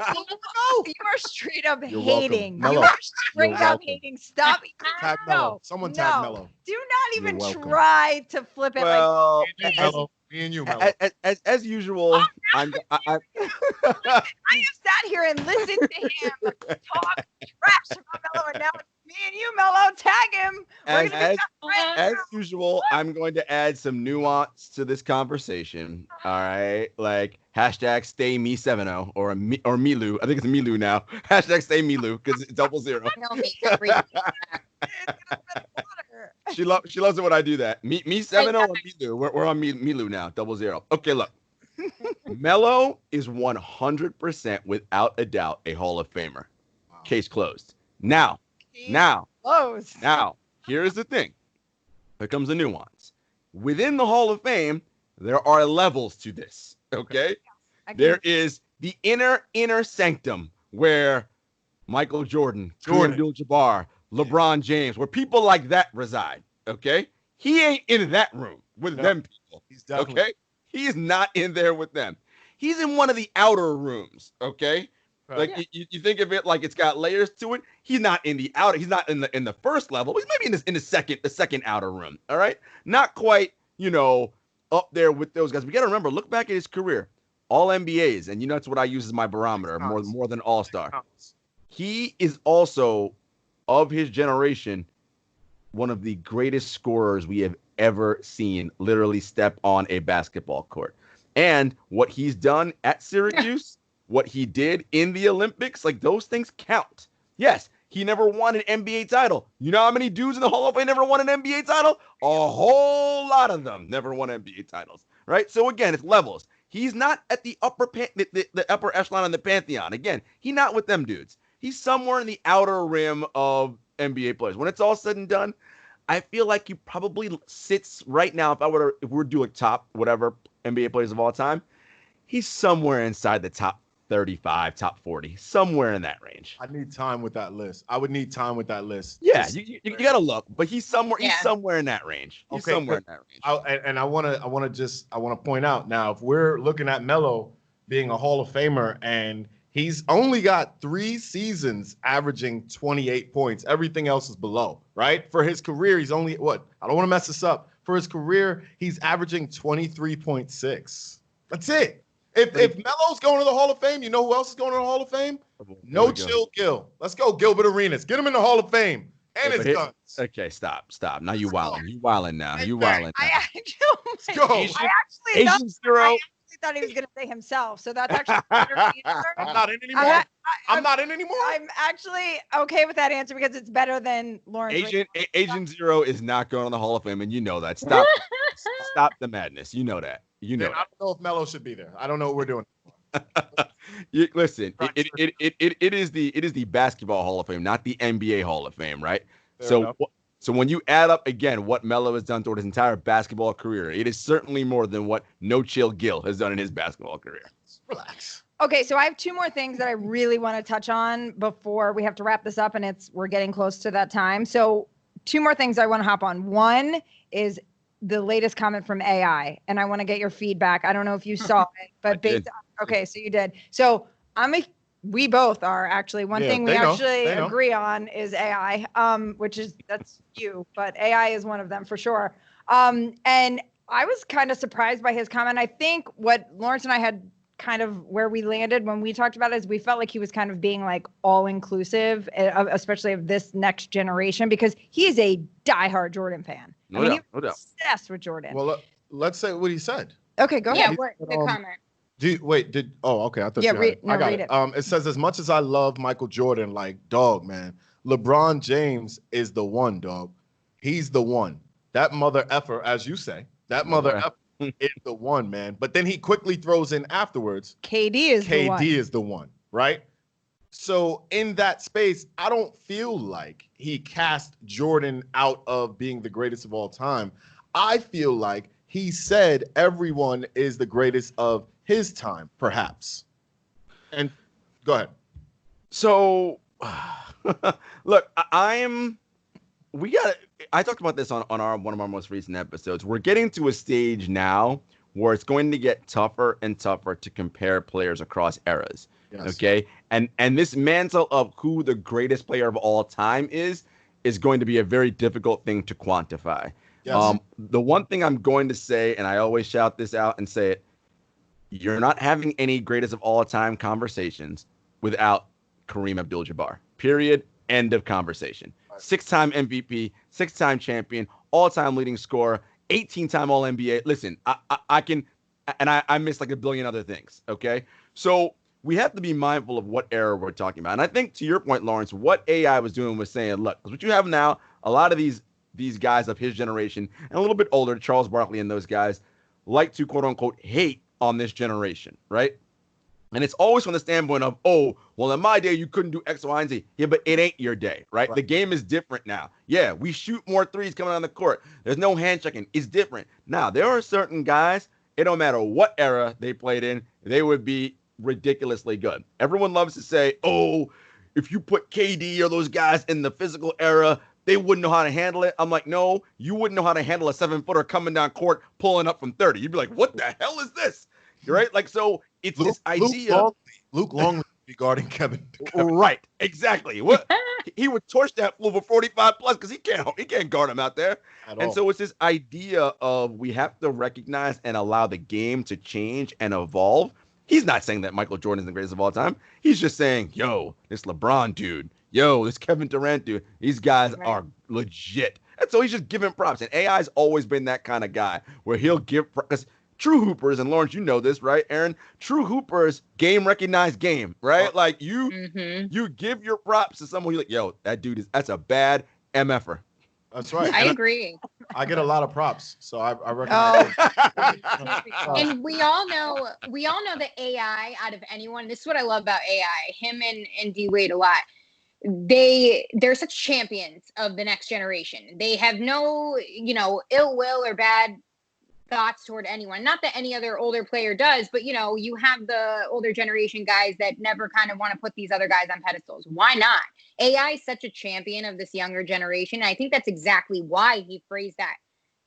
you are straight up hating. Welcome. You are straight up hating. Stop. Tag Melo. Someone tag Melo. Do not even try to flip it Me and you, Melo. As usual, I have sat here and listened to him talk trash about Melo, and now it's me and you, Melo. Tag him. As usual, I'm going to add some nuance to this conversation. All right, like hashtag stay me 70 or Milu. I think it's Milu now. Hashtag stay Milu because it's 00. She loves it when I do that. Me 70 or Milu. We're on Milu now. 00. Okay, look. Melo is 100% without a doubt a Hall of Famer. Wow. Case closed. Now, here's the thing. Here comes the nuance. within the Hall of Fame, there are levels to this. Okay. There is the inner sanctum where Michael Jordan, Kareem Abdul-Jabbar, LeBron James, where people like that reside. Okay. He ain't in that room with them people. He's definitely. Okay. He is not in there with them. He's in one of the outer rooms. Okay. Right. Like you think of it like it's got layers to it. He's not in the outer. He's not in the first level. He's maybe in the second outer room. All right. Not quite, up there with those guys. We got to remember, look back at his career. All NBAs, and that's what I use as my barometer, more than All-Star. He is also, of his generation, one of the greatest scorers we have ever seen literally step on a basketball court. And what he's done at Syracuse, what he did in the Olympics, like those things count. Yes, he never won an NBA title. You know how many dudes in the Hall of Fame never won an NBA title? A whole lot of them never won NBA titles, right? So again, it's levels. He's not at the the upper echelon in the pantheon. Again, he's not with them dudes. He's somewhere in the outer rim of NBA players. When it's all said and done, I feel like he probably sits right now. If we were to do a top whatever NBA players of all time, he's somewhere inside the top 35, top 40, somewhere in that range. I need time with that list. I would need time with that list. Yeah, you got to look, but he's somewhere. Yeah. He's somewhere in that range. He's somewhere in that range. I want to point out now, if we're looking at Melo being a Hall of Famer and he's only got 3 seasons averaging 28 points, everything else is below, right? For his career, he's only I don't want to mess this up. For his career, he's averaging 23.6. That's it. If Melo's going to the Hall of Fame, you know who else is going to the Hall of Fame? No Chill Gil. Let's go, Gilbert Arenas. Get him in the Hall of Fame. And his guns. Okay, stop. Now you wilding. You wilding now. You wilding. I actually thought he was going to say himself. So that's actually better answer. I'm not in anymore. I'm not in anymore. I'm actually okay with that answer because it's better than Lawrence. Agent Zero is not going to the Hall of Fame, and you know that. Stop the madness. You know that. I don't know if Melo should be there. I don't know what we're doing. Listen, it is the Basketball Hall of Fame, not the NBA Hall of Fame, right? So when you add up again what Melo has done toward his entire basketball career, it is certainly more than what No Chill Gil has done in his basketball career. Relax. Okay, so I have 2 more things that I really want to touch on before we have to wrap this up, and we're getting close to that time. So 2 more things I want to hop on. One is the latest comment from AI, and I want to get your feedback. I don't know if you saw it, but okay, so you did. So we both are actually. One thing we actually agree on is AI, that's you, but AI is one of them for sure. And I was kind of surprised by his comment. I think what Lawrence and I had kind of where we landed when we talked about it is we felt like he was kind of being like all inclusive, especially of this next generation, because he is a diehard Jordan fan. No doubt. Obsessed with Jordan. Well, let's say what he said. Okay, go ahead. Yeah, the comment. Okay. I thought you had it. I got it. It says, as much as I love Michael Jordan, like, dog, man, LeBron James is the one, dog. He's the one. That mother effer, as you say, effer is the one, man. But then he quickly throws in afterwards, KD is the one, right? So in that space, I don't feel like he cast Jordan out of being the greatest of all time. I feel like he said everyone is the greatest of his time, perhaps. And go ahead. So, look, I talked about this on one of our most recent episodes. We're getting to a stage now where it's going to get tougher and tougher to compare players across eras. Yes. Okay. And this mantle of who the greatest player of all time is going to be a very difficult thing to quantify. Yes. The one thing I'm going to say, and I always shout this out and say it, you're not having any greatest of all time conversations without Kareem Abdul-Jabbar. Period. End of conversation. 6-time MVP, 6-time champion, all-time leading scorer, 18-time All-NBA. Listen, I can, and I miss like a billion other things. Okay. So we have to be mindful of what era we're talking about. And I think to your point, Lawrence, what AI was doing was saying, look, what you have now, a lot of these guys of his generation and a little bit older, Charles Barkley and those guys, like to quote unquote hate on this generation, right? And it's always from the standpoint of, oh, well, in my day, you couldn't do X, Y, and Z. Yeah, but it ain't your day, right? The game is different now. Yeah, we shoot more threes coming on the court. There's no hand checking. It's different. Now, there are certain guys, it don't matter what era they played in, they would be ridiculously good. Everyone loves to say, oh, if you put KD or those guys in the physical era, they wouldn't know how to handle it. I'm like, no, you wouldn't know how to handle a 7-footer coming down court, pulling up from 30. You'd be like, what the hell is this? Right? Like, so it's this idea. Luke Longley regarding Kevin. Right, exactly. What he would torch that fool for 45 plus because he can't guard him out there. And so it's this idea of we have to recognize and allow the game to change and evolve. He's not saying that Michael Jordan is the greatest of all time. He's just saying, yo, this LeBron dude, yo, this Kevin Durant dude, these guys are legit. And so he's just giving props. And AI's always been that kind of guy where he'll give props. True hoopers, and Lawrence, you know this, right, Erin? True hoopers, game recognized game, right? Like you give your props to someone you're like, yo, that dude that's a bad MFer. That's right. I agree. I get a lot of props, so I recognize. And we all know that AI out of anyone. This is what I love about AI. Him and D-Wade a lot. They're such champions of the next generation. They have no, ill will or bad thoughts toward anyone. Not that any other older player does, but you have the older generation guys that never kind of want to put these other guys on pedestals. Why not? AI is such a champion of this younger generation. I think that's exactly why he phrased that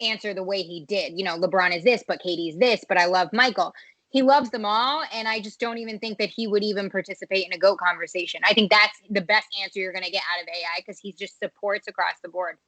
answer the way he did. LeBron is this, but KD's this, but I love Michael. He loves them all, and I just don't even think that he would even participate in a GOAT conversation. I think that's the best answer you're going to get out of AI because he just supports across the board.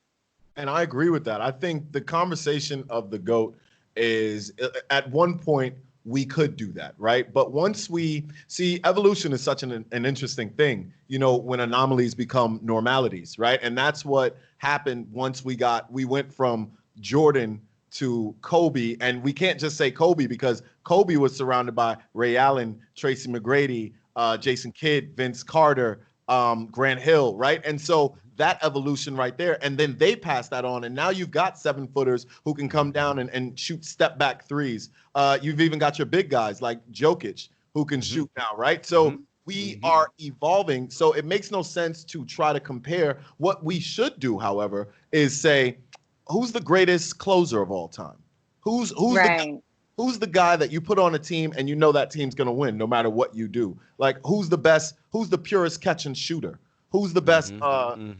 And I agree with that. I think the conversation of the GOAT is at one point we could do that, right? But once we see evolution is such an interesting thing, when anomalies become normalities, right? And that's what happened once we went from Jordan to Kobe. And we can't just say Kobe because Kobe was surrounded by Ray Allen, Tracy McGrady, Jason Kidd, Vince Carter, Grant Hill, right? And so that evolution right there, and then they pass that on, and now you've got 7-footers who can come down and shoot step back threes. You've even got your big guys like Jokic who can shoot now, right? So we are evolving. So it makes no sense to try to compare. What we should do, however, is say, who's the greatest closer of all time? Who's the guy that you put on a team and that team's going to win no matter what you do? Like, who's the best? Who's the purest catch and shooter? Who's the best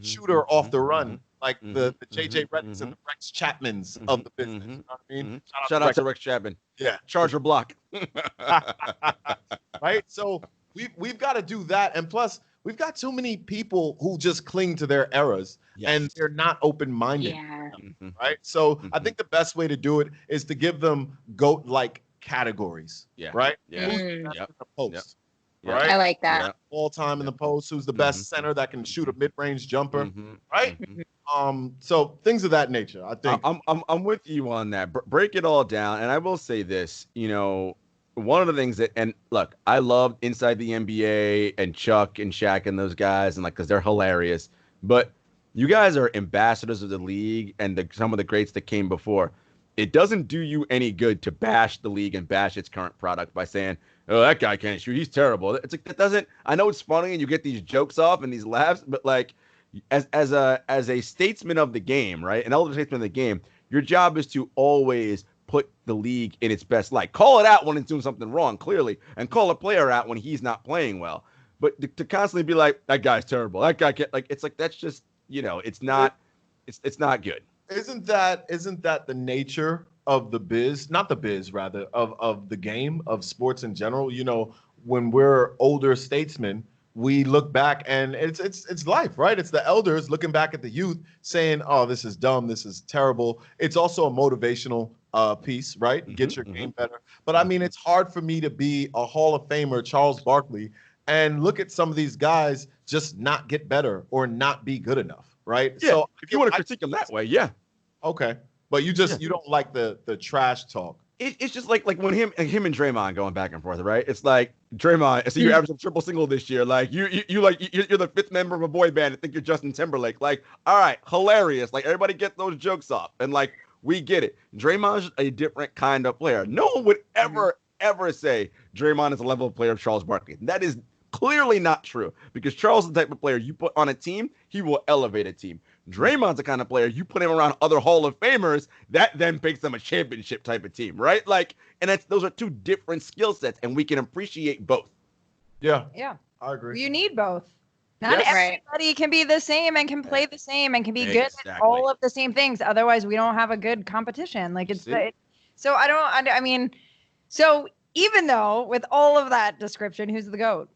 shooter off the run? Like the J.J. Reddicks and the Rex Chapmans of the business. You know what I mean? Shout out to Rex Chapman. Yeah. Charger block. Right? So we've got to do that. And plus, we've got too many people who just cling to their eras and they're not open-minded. Yeah. Right? So I think the best way to do it is to give them GOAT-like categories. Yeah. Right? Yeah. Who's the best in the post? Yep. Right? I like that. All time in the post, who's the best center that can shoot a mid-range jumper, right? So things of that nature, I think. I'm with you on that. Break it all down, and I will say this. One of the things that, and look, I loved Inside the NBA and Chuck and Shaq and those guys, and because they're hilarious. But you guys are ambassadors of the league and some of the greats that came before. It doesn't do you any good to bash the league and bash its current product by saying, oh, that guy can't shoot, he's terrible. It's like, that doesn't, I know it's funny and you get these jokes off and these laughs, but as a statesman of the game, right? An elder statesman of the game, your job is to always put the league in its best light. Call it out when it's doing something wrong, clearly, and call a player out when he's not playing well. But to constantly be like, that guy's terrible, that guy can't, it's like, that's just, it's not good. Isn't that the nature of the biz, not the biz, rather, of the game, of sports in general? When we're older statesmen, we look back and it's life, right? It's the elders looking back at the youth saying, oh, this is dumb, this is terrible. It's also a motivational piece, right? Get your game better. But I mean, it's hard for me to be a Hall of Famer, Charles Barkley, and look at some of these guys just not get better or not be good enough, right? Yeah, so if you want to critique them that way, yeah. Okay. But you don't like the trash talk. It's just like when him and Draymond going back and forth, right? It's like Draymond, I see you averaging triple single this year. Like you're the fifth member of a boy band and think you're Justin Timberlake. Like, all right, hilarious. Like everybody get those jokes off. And we get it. Draymond's a different kind of player. No one would ever ever say Draymond is a level of player of Charles Barkley. That is clearly not true because Charles is the type of player you put on a team, he will elevate a team. Draymond's the kind of player you put him around other Hall of Famers, that then makes them a championship type of team, right? Like, and those are two different skill sets, and we can appreciate both. Yeah, I agree. You need both. Not everybody can be the same and can play the same and can be good at all of the same things. Otherwise, we don't have a good competition. Like so I mean, so even though with all of that description, who's the GOAT?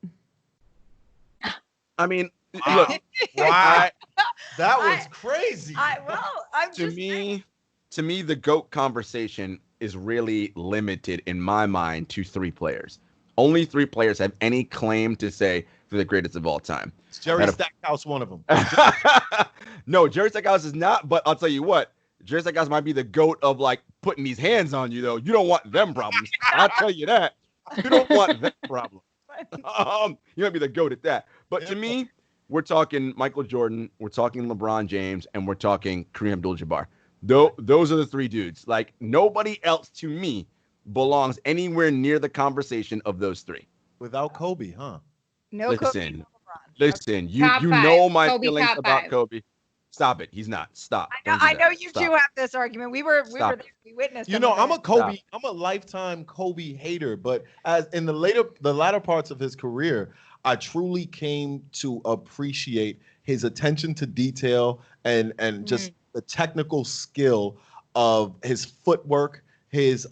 I mean, look, wow, that was crazy. To me, the GOAT conversation is really limited in my mind to 3 players. Only 3 players have any claim to say they're the greatest of all time. Is Jerry Stackhouse one of them? No, Jerry Stackhouse is not, but I'll tell you what, Jerry Stackhouse might be the GOAT of like putting these hands on you, though. You don't want them problems. I'll tell you that. You don't want them problems. You might be the GOAT at that. But to me, we're talking Michael Jordan, we're talking LeBron James, and we're talking Kareem Abdul-Jabbar. Those are the 3 dudes. Like, nobody else to me belongs anywhere near the conversation of those 3. Without Kobe, huh? No, listen, Kobe, listen. You know my feelings about 5. Kobe. Stop it. He's not. Stop. I know you two have this argument. We were there. We witnessed. You know, I'm a lifetime Kobe hater, but as in the latter parts of his career, I truly came to appreciate his attention to detail and just the technical skill of his footwork, his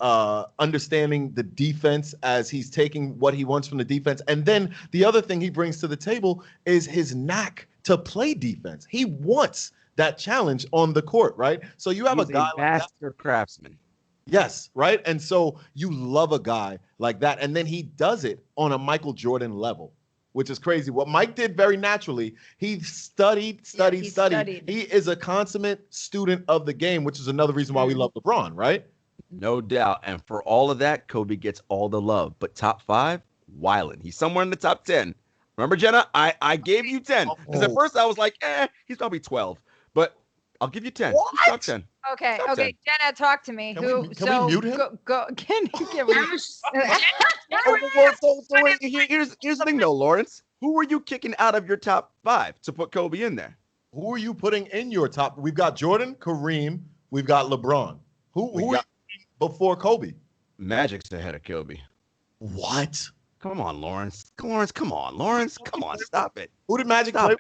understanding the defense as he's taking what he wants from the defense. And then the other thing he brings to the table is his knack to play defense. He wants that challenge on the court, right? So you have a guy like master craftsman. Yes, right? And so you love a guy like that. And then he does it on a Michael Jordan level, which is crazy. What Mike did very naturally, he studied. He is a consummate student of the game, which is another reason why we love LeBron, right? No doubt. And for all of that, Kobe gets all the love. But top 5, wildin'. He's somewhere in the top 10. Remember, Jenna? I gave you 10. Because at first I was like, he's probably 12. But I'll give you 10. He's top 10. Okay, top 10. Jenna, talk to me. Can we mute him? Here's the thing, though, Lawrence. Who are you kicking out of your top 5 to put Kobe in there? Who are you putting in your top? We've got Jordan, Kareem. We've got LeBron. Who are you before Kobe? Magic's ahead of Kobe. What? Come on, Lawrence. Come on, Lawrence. Come on, stop it. Who did Magic play?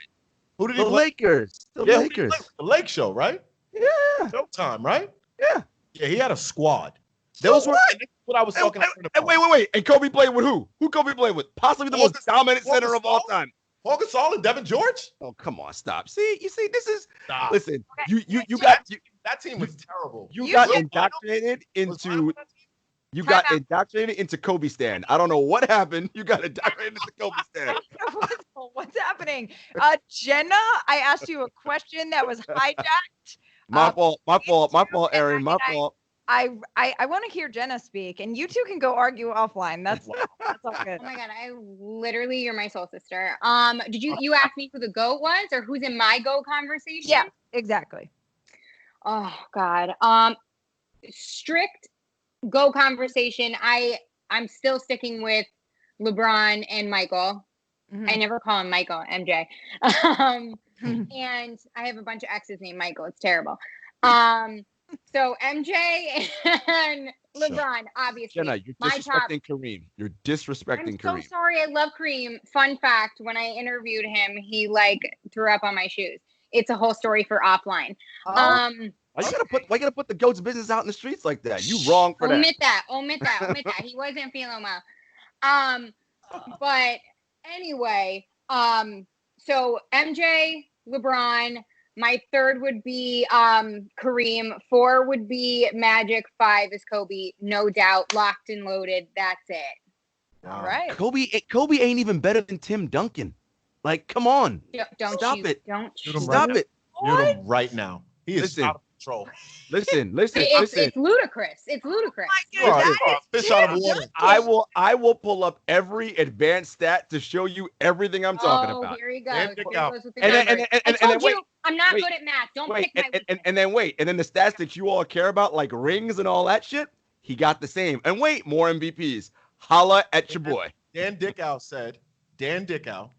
Who did he play? Lakers. The Lakers. The Lake Show, right? Yeah. Showtime, right? Yeah. Yeah, he had a squad. Those were what I was talking about. Wait. And Kobe played with who? Who Kobe played with? Possibly the most dominant center of all time. Paul Gasol and Devin George? Oh, come on, stop. See, this is stop. Listen, you got that team was terrible. You got indoctrinated into Kobe stan. I don't know what happened. You got indoctrinated into Kobe stan. What's happening? Jenna, I asked you a question that was hijacked. My fault, Erin. My fault. I want to hear Jenna speak, and you two can go argue offline. That's all good. Oh my God, you're my soul sister. Did you ask me who the GOAT was, or who's in my GOAT conversation? Yeah, exactly. Oh God. Strict GOAT conversation. I'm still sticking with LeBron and Michael. Mm-hmm. I never call him Michael, MJ. And I have a bunch of exes named Michael. It's terrible. So MJ and LeBron, obviously. Jenna, you're disrespecting Kareem. You're disrespecting Kareem. I'm so sorry. I love Kareem. Fun fact, when I interviewed him, he threw up on my shoes. It's a whole story for offline. Why you gotta put the GOAT's business out in the streets like that? You wrong for that. Omit that. He wasn't feeling well. But anyway, so MJ, LeBron. My 3rd would be Kareem. 4 would be Magic. 5 is Kobe. No doubt. Locked and loaded. That's it. All right. Kobe ain't even better than Tim Duncan. Like, come on. Don't stop it. Don't stop it. Mute him right now. He is out of control. Listen. It's ludicrous. It's ludicrous. Fish out of water. I will pull up every advanced stat to show you everything I'm talking about. Here he goes. And then wait. I'm not good at math. Don't pick my weakness. And then the stats that you all care about, like rings and all that shit, he got the same. And wait, more MVPs. holla at your boy. Dan Dickau,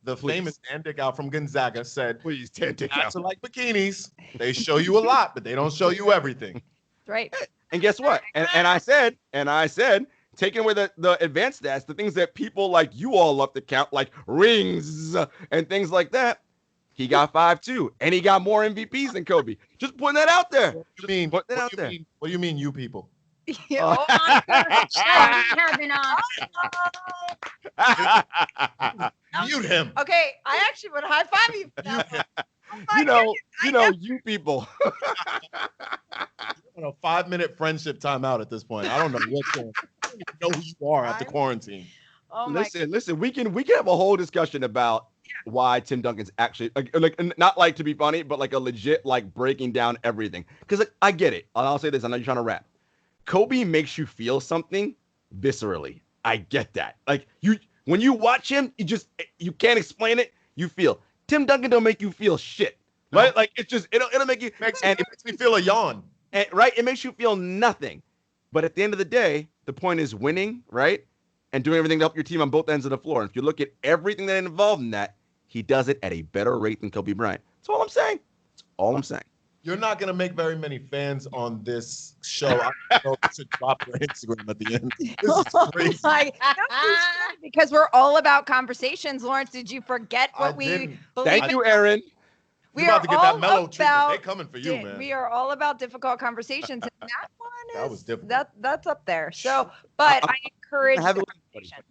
the famous Dan Dickau from Gonzaga said, Please, Dan Dickau. hats are like bikinis. They show you a lot, but they don't show you everything. Right. And guess what? And I said, taking away the advanced stats, the things that people like you all love to count, like rings and things like that, he got 5 too, and he got more MVPs than Kobe. Just putting that out there. What do you mean, you people? Yeah. Mute him. Okay, I actually would high five you for that one. You people. On a 5-minute friendship timeout at this point. I don't know what's going on. I don't even know who you are after quarantine. Oh listen. We can have a whole discussion about why Tim Duncan's actually like not like to be funny, but like a legit like breaking down everything. Because I get it. I'll say this. I know you're trying to rap. Kobe makes you feel something viscerally. I get that. Like when you watch him, you can't explain it. You feel. Tim Duncan don't make you feel shit. Right? Like it's just it'll make you. It makes me feel a yawn. Right? It makes you feel nothing. But at the end of the day, the point is winning, right? And doing everything to help your team on both ends of the floor. And if you look at everything that involved in that, he does it at a better rate than Kobe Bryant. That's all I'm saying. You're not going to make very many fans on this show. I don't know if you should drop your Instagram at the end. This is crazy. Because we're all about conversations. Lawrence, did you forget what we believe? Thank you, Erin. We're about to get that mellow treatment. They coming for you, man. We are all about difficult conversations. And that one that was difficult. That's up there. So, but I encourage the conversation.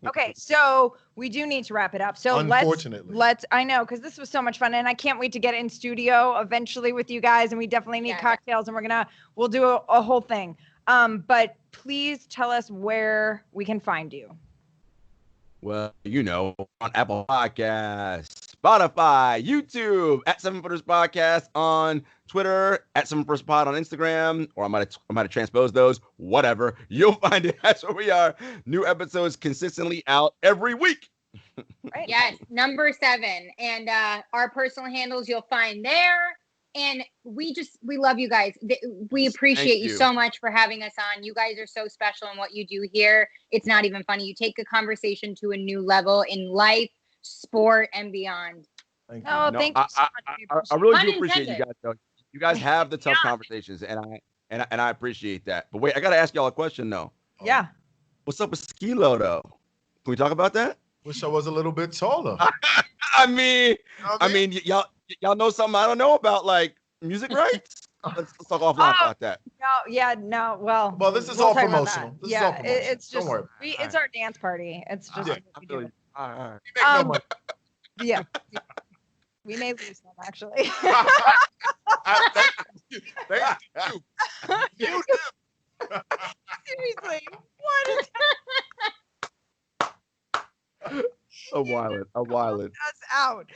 Okay, so we do need to wrap it up. So unfortunately, I know, because this was so much fun, and I can't wait to get in studio eventually with you guys, and we definitely need cocktails, and we'll do a whole thing. But please tell us where we can find you. Well, on Apple Podcasts, Spotify, YouTube, at 7footers Podcast on Twitter, at 7footers Pod on Instagram, or I might have transposed those, whatever. You'll find it. That's where we are. New episodes consistently out every week. Right. Yes, number 7. And our personal handles you'll find there. And we love you guys. We appreciate you so much for having us on. You guys are so special in what you do here. It's not even funny. You take the conversation to a new level in life, sport, and beyond. Thank you. Oh, thank you so much. I really do appreciate you guys, though. You guys have the tough conversations, and I appreciate that. But wait, I got to ask y'all a question, though. Yeah. What's up with Skilo, though? Can we talk about that? Wish I was a little bit taller. I mean, y'all know something I don't know about, like music rights. Let's talk offline about that. No. Well, this is all promotional. This is all promotional. It's just don't worry. It's our dance party. It's just all right. Yeah. We may lose them, actually. Thank you. Seriously, what is a violent. us out.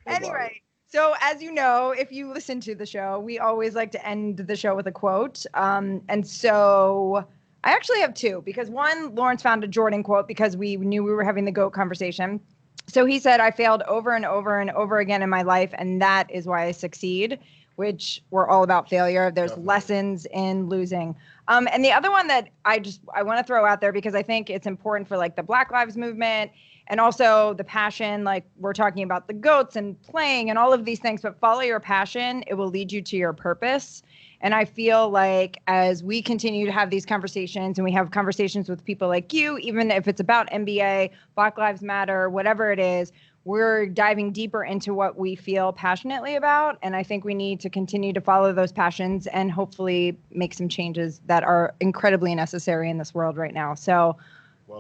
Anyway, so as you know, if you listen to the show, we always like to end the show with a quote. And so I actually have 2, because one, Lawrence found a Jordan quote because we knew we were having the GOAT conversation. So he said, I failed over and over and over again in my life, and that is why I succeed, which we're all about failure. There's lessons in losing. And the other one that I want to throw out there, because I think it's important for like the Black Lives Movement and also the passion, like we're talking about the GOATs and playing and all of these things, but follow your passion. It will lead you to your purpose. And I feel like as we continue to have these conversations and we have conversations with people like you, even if it's about NBA, Black Lives Matter, whatever it is, we're diving deeper into what we feel passionately about. And I think we need to continue to follow those passions and hopefully make some changes that are incredibly necessary in this world right now. So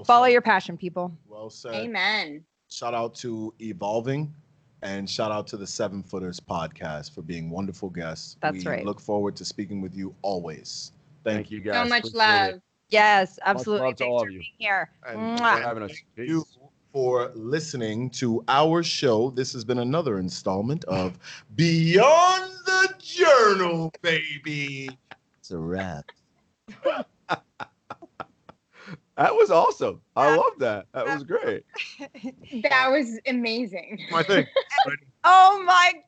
follow your passion, people. Well said. Amen. Shout out to Evolving. And shout out to the 7footers Podcast for being wonderful guests. That's right. We look forward to speaking with you always. Thank you guys. So much love. Yes, absolutely. Much love to all of you. Being here. And for having us. Thank you for listening to our show. This has been another installment of Beyond the Journal, baby. It's a wrap. That was awesome. I love that. That was great. That was amazing. My thing. Oh my